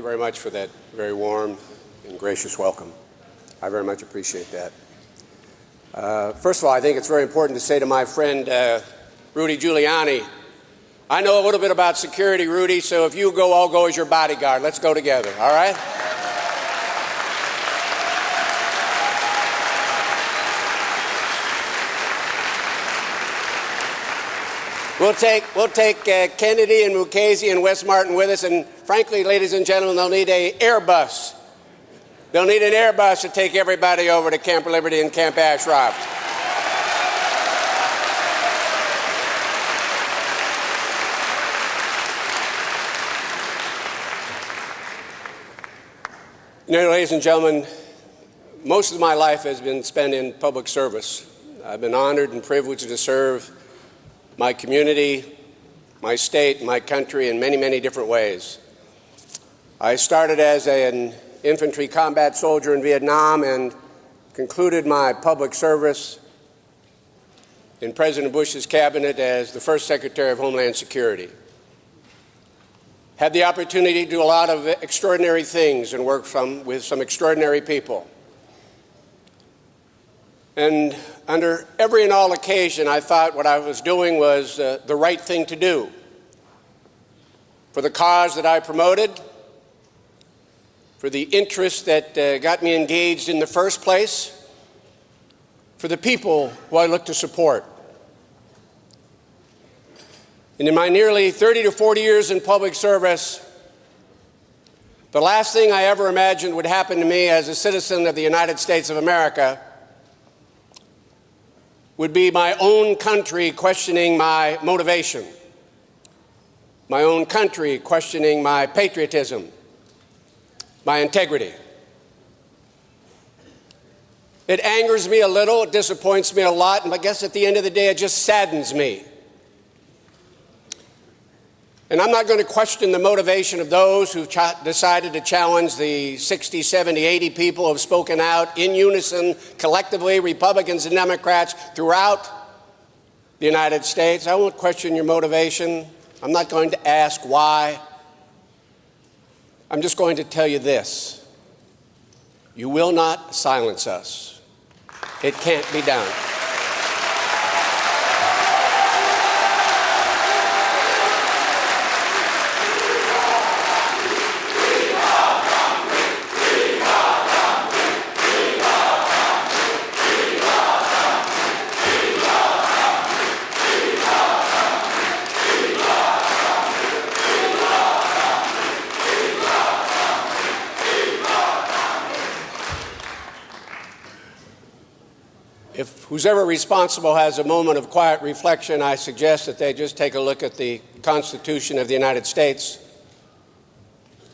you very much for that very warm and gracious welcome. I very much appreciate that. First of all, I think it's very important to say to my friend Rudy Giuliani, I know a little bit about security, Rudy, so if you go, I'll go as your bodyguard. Let's go together, all right? We'll take Kennedy and Mukasey and West Martin with us, and frankly, ladies and gentlemen, they'll need an Airbus. They'll need an Airbus to take everybody over to Camp Liberty and Camp Ashraf. You know, ladies and gentlemen, most of my life has been spent in public service. I've been honored and privileged to serve my community, my state, my country in many, many different ways. I started as an infantry combat soldier in Vietnam and concluded my public service in President Bush's cabinet as the first Secretary of Homeland Security. Had the opportunity to do a lot of extraordinary things and work with some extraordinary people. And under every and all occasion, I thought what I was doing was the right thing to do for the cause that I promoted, for the interests that got me engaged in the first place, for the people who I look to support. And in my nearly 30 to 40 years in public service, the last thing I ever imagined would happen to me as a citizen of the United States of America would be my own country questioning my motivation, my own country questioning my patriotism, my integrity. It angers me a little, it disappoints me a lot, and I guess at the end of the day, it just saddens me. And I'm not going to question the motivation of those who've decided to challenge the 60, 70, 80 people who have spoken out in unison, collectively, Republicans and Democrats throughout the United States. I won't question your motivation. I'm not going to ask why. I'm just going to tell you this. You will not silence us. It can't be done. If who's ever responsible has a moment of quiet reflection, I suggest that they just take a look at the Constitution of the United States,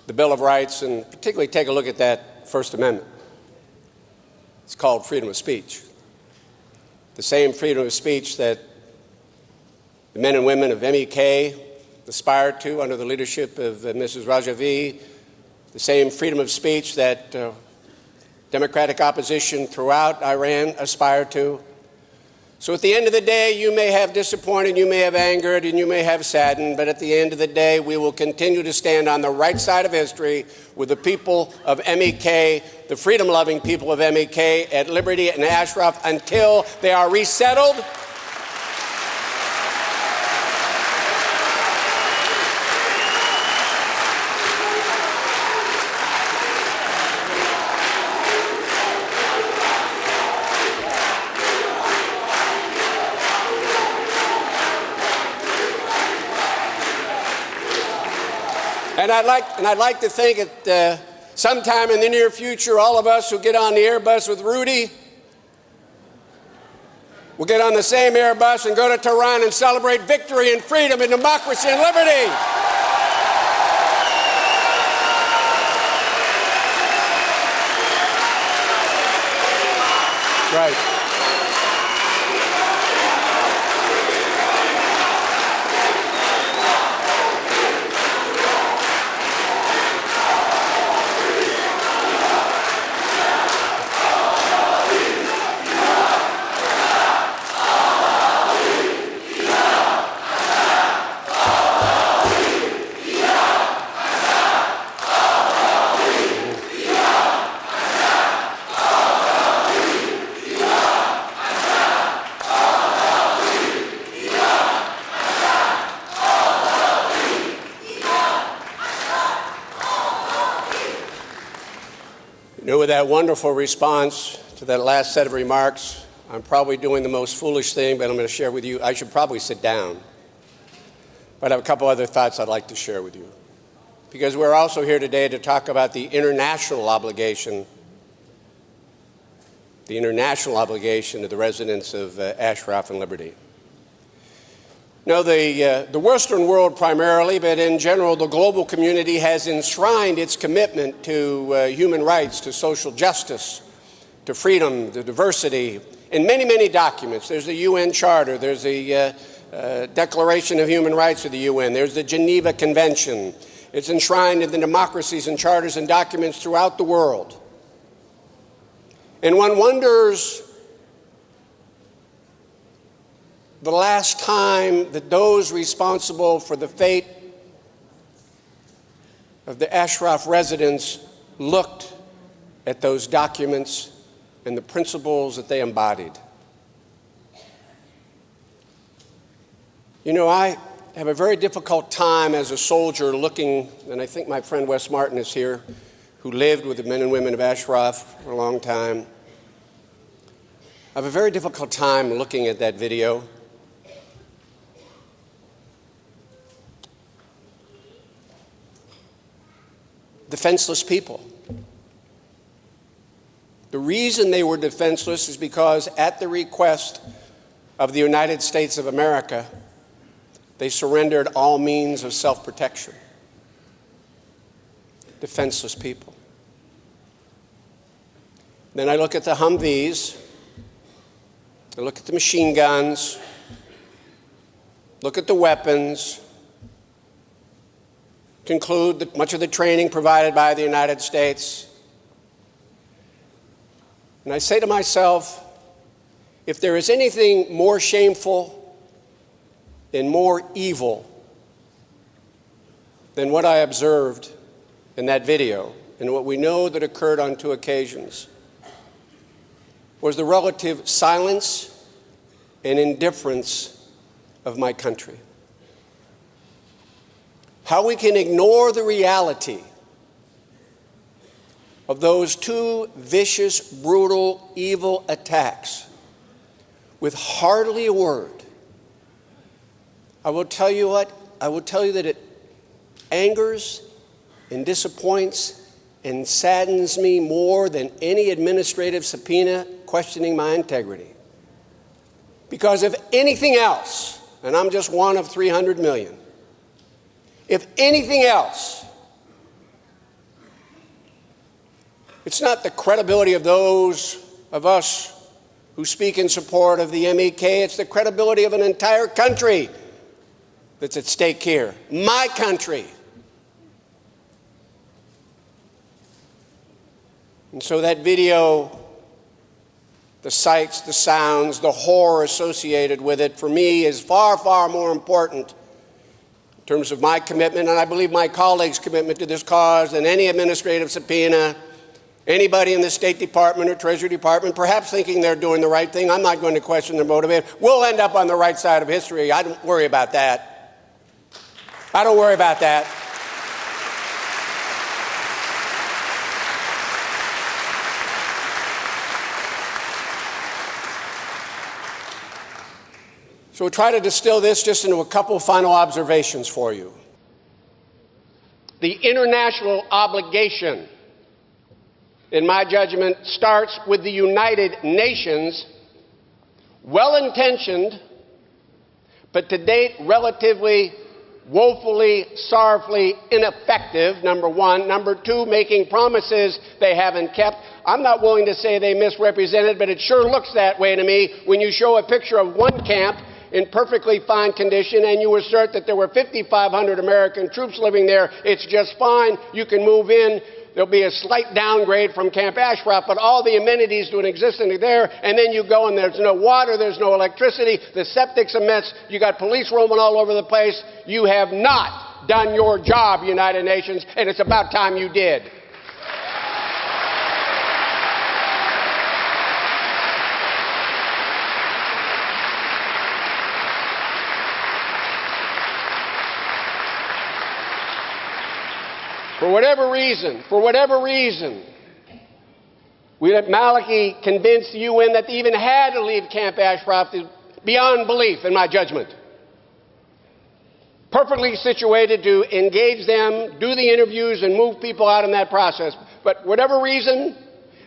the Bill of Rights, and particularly take a look at that First Amendment. It's called freedom of speech. The same freedom of speech that the men and women of MEK aspired to under the leadership of Mrs. Rajavi, the same freedom of speech that Democratic opposition throughout Iran aspired to. So at the end of the day, you may have disappointed, you may have angered, and you may have saddened, but at the end of the day, we will continue to stand on the right side of history with the people of MEK, the freedom-loving people of MEK at Liberty and Ashraf until they are resettled. And I'd like to think that sometime in the near future, all of us who get on the Airbus with Rudy will get on the same Airbus and go to Tehran and celebrate victory and freedom and democracy and liberty. That's right. You know, with that wonderful response to that last set of remarks, I'm probably doing the most foolish thing, but I'm going to share with you. I should probably sit down. But I have a couple other thoughts I'd like to share with you. Because we're also here today to talk about the international obligation of the residents of Ashraf and Liberty. Now, the Western world primarily, but in general, the global community has enshrined its commitment to human rights, to social justice, to freedom, to diversity, in many, many documents. There's the UN Charter, there's the Declaration of Human Rights of the UN, there's the Geneva Convention. It's enshrined in the democracies and charters and documents throughout the world. And one wonders the last time that those responsible for the fate of the Ashraf residents looked at those documents and the principles that they embodied. You know, I have a very difficult time as a soldier looking, and I think my friend Wes Martin is here, who lived with the men and women of Ashraf for a long time. I have a very difficult time looking at that video. Defenseless people. The reason they were defenseless is because at the request of the United States of America, they surrendered all means of self-protection. Defenseless people. Then I look at the Humvees, I look at the machine guns, look at the weapons, conclude that much of the training provided by the United States. And I say to myself, if there is anything more shameful and more evil than what I observed in that video, and what we know that occurred on 2 occasions, was the relative silence and indifference of my country. How we can ignore the reality of those 2 vicious, brutal, evil attacks with hardly a word. I will tell you what, I will tell you that it angers and disappoints and saddens me more than any administrative subpoena questioning my integrity. Because if anything else, and I'm just one of 300 million, if anything else, it's not the credibility of those of us who speak in support of the MEK, it's the credibility of an entire country that's at stake here. My country. And so that video, the sights, the sounds, the horror associated with it, for me is far, far more important in terms of my commitment, and I believe my colleagues' commitment to this cause, than any administrative subpoena, anybody in the State Department or Treasury Department, perhaps thinking they're doing the right thing. I'm not going to question their motive. We'll end up on the right side of history. I don't worry about that. I don't worry about that. So we'll try to distill this just into a couple final observations for you. The international obligation, in my judgment, starts with the United Nations, well-intentioned, but to date relatively woefully, sorrowfully ineffective, number one. Number two, making promises they haven't kept. I'm not willing to say they misrepresented, but it sure looks that way to me when you show a picture of one camp in perfectly fine condition and you assert that there were 5,500 American troops living there. It's just fine. You can move in. There'll be a slight downgrade from Camp Ashraf, but all the amenities do exist in there, and then you go and there's no water, there's no electricity, the septic's a mess, you got police roaming all over the place. You have not done your job, United Nations, and it's about time you did. For whatever reason, We let Maliki convince the UN that they even had to leave Camp Ashraf is beyond belief, in my judgment. Perfectly situated to engage them, do the interviews, and move people out in that process. But whatever reason,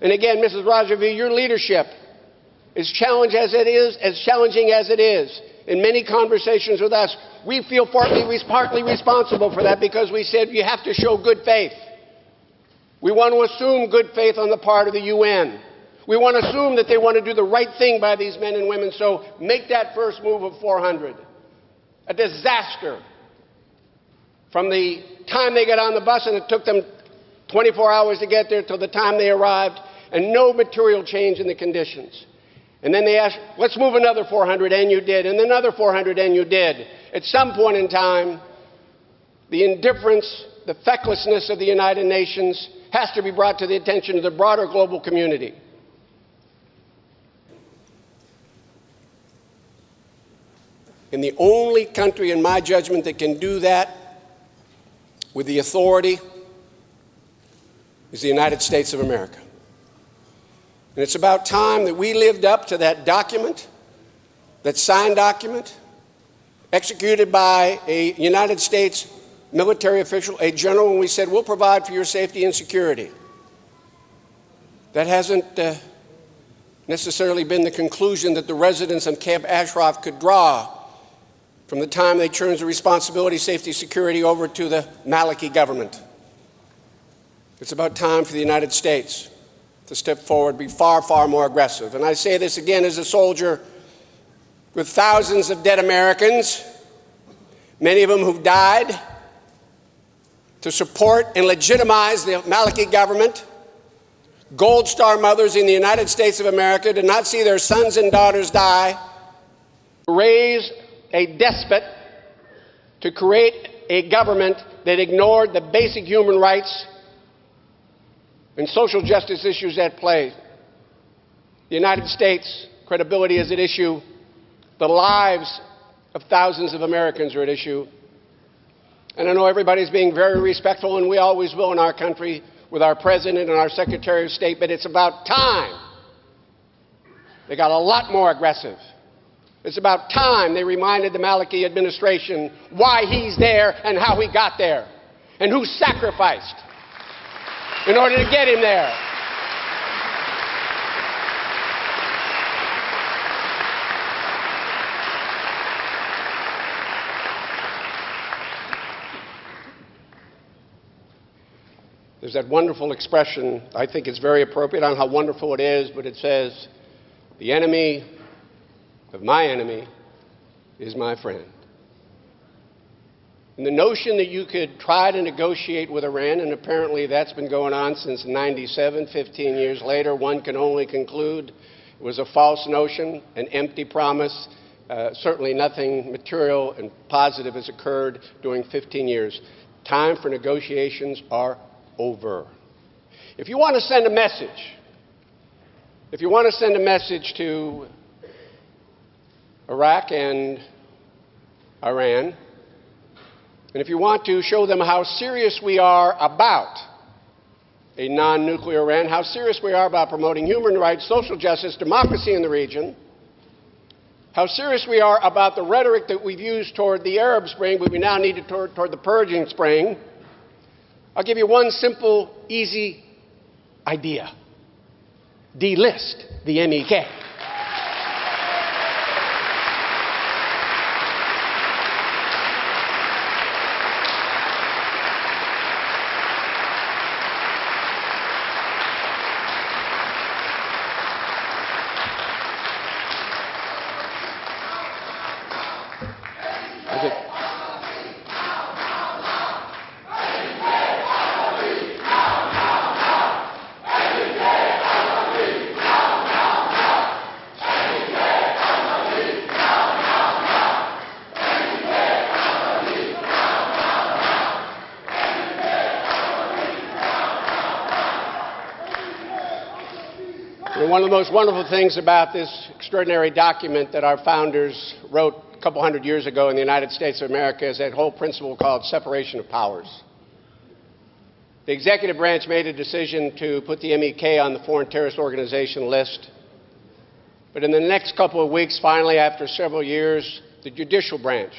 and again, Mrs. Rajavi, your leadership is challenging as it is, in many conversations with us, we feel partly responsible for that because we said you have to show good faith. We want to assume good faith on the part of the UN. We want to assume that they want to do the right thing by these men and women, so make that first move of 400. A disaster. From the time they got on the bus, and it took them 24 hours to get there, till the time they arrived, and no material change in the conditions. And then they asked, let's move another 400, and you did, and another 400, and you did. At some point in time, the indifference, the fecklessness of the United Nations has to be brought to the attention of the broader global community. And the only country, in my judgment, that can do that with the authority is the United States of America. And it's about time that we lived up to that document, that signed document, executed by a United States military official, a general, and we said, we'll provide for your safety and security. That hasn't necessarily been the conclusion that the residents of Camp Ashraf could draw from the time they turned the responsibility, safety, security over to the Maliki government. It's about time for the United States to step forward, be far, far more aggressive. And I say this again as a soldier with thousands of dead Americans, many of them who've died, to support and legitimize the Maliki government. Gold Star mothers in the United States of America did not see their sons and daughters die. Raise a despot to create a government that ignored the basic human rights and social justice issues at play. The United States' credibility is at issue. The lives of thousands of Americans are at issue. And I know everybody's being very respectful, and we always will in our country, with our President and our Secretary of State, but it's about time they got a lot more aggressive. It's about time they reminded the Maliki administration why he's there and how he got there, and who sacrificed in order to get him there. There's that wonderful expression, I think it's very appropriate on how wonderful it is, but it says, the enemy of my enemy is my friend. And the notion that you could try to negotiate with Iran, and apparently that's been going on since '97, 15 years later, one can only conclude it was a false notion, an empty promise. Certainly nothing material and positive has occurred during 15 years. Time for negotiations are over. If you want to send a message, to Iraq and Iran, and if you want to show them how serious we are about a non-nuclear Iran, how serious we are about promoting human rights, social justice, democracy in the region, how serious we are about the rhetoric that we've used toward the Arab Spring, but we now need it toward the purging spring, I'll give you one simple, easy idea. Delist the MEK. One of the most wonderful things about this extraordinary document that our founders wrote a couple hundred years ago in the United States of America is that whole principle called separation of powers. The executive branch made a decision to put the MEK on the foreign terrorist organization list. But in the next couple of weeks, finally, after several years, the judicial branch,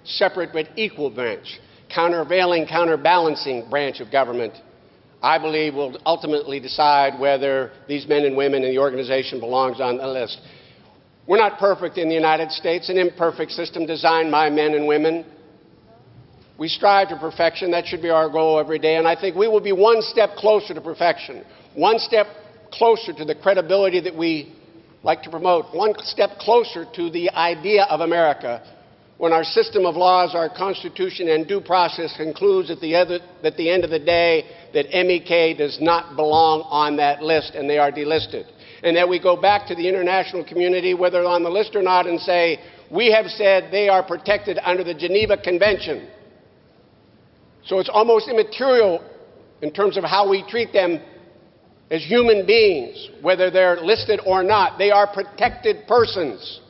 separate but equal branch, countervailing, counterbalancing branch of government, I believe will ultimately decide whether these men and women in the organization belongs on the list. We're not perfect in the United States, an imperfect system designed by men and women. We strive to perfection. That should be our goal every day. And I think we will be one step closer to perfection, one step closer to the credibility that we like to promote, one step closer to the idea of America when our system of laws, our Constitution, and due process concludes at the end of the day that MEK does not belong on that list and they are delisted. And that we go back to the international community, whether on the list or not, and say, we have said they are protected under the Geneva Convention. So it's almost immaterial in terms of how we treat them as human beings, whether they're listed or not. They are protected persons.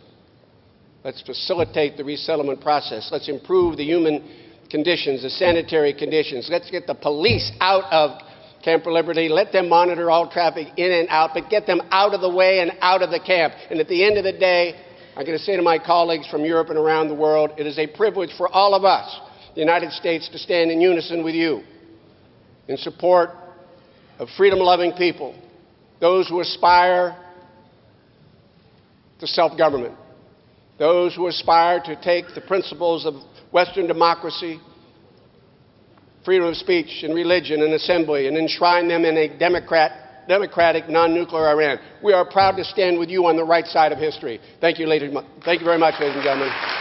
Let's facilitate the resettlement process. Let's improve the human conditions, the sanitary conditions. Let's get the police out of Camp Liberty. Let them monitor all traffic in and out, but get them out of the way and out of the camp. And at the end of the day, I'm going to say to my colleagues from Europe and around the world, it is a privilege for all of us, the United States, to stand in unison with you in support of freedom-loving people, those who aspire to self-government, those who aspire to take the principles of Western democracy, freedom of speech and religion and assembly, and enshrine them in a democratic, non-nuclear Iran. We are proud to stand with you on the right side of history. Thank you very much, ladies and gentlemen.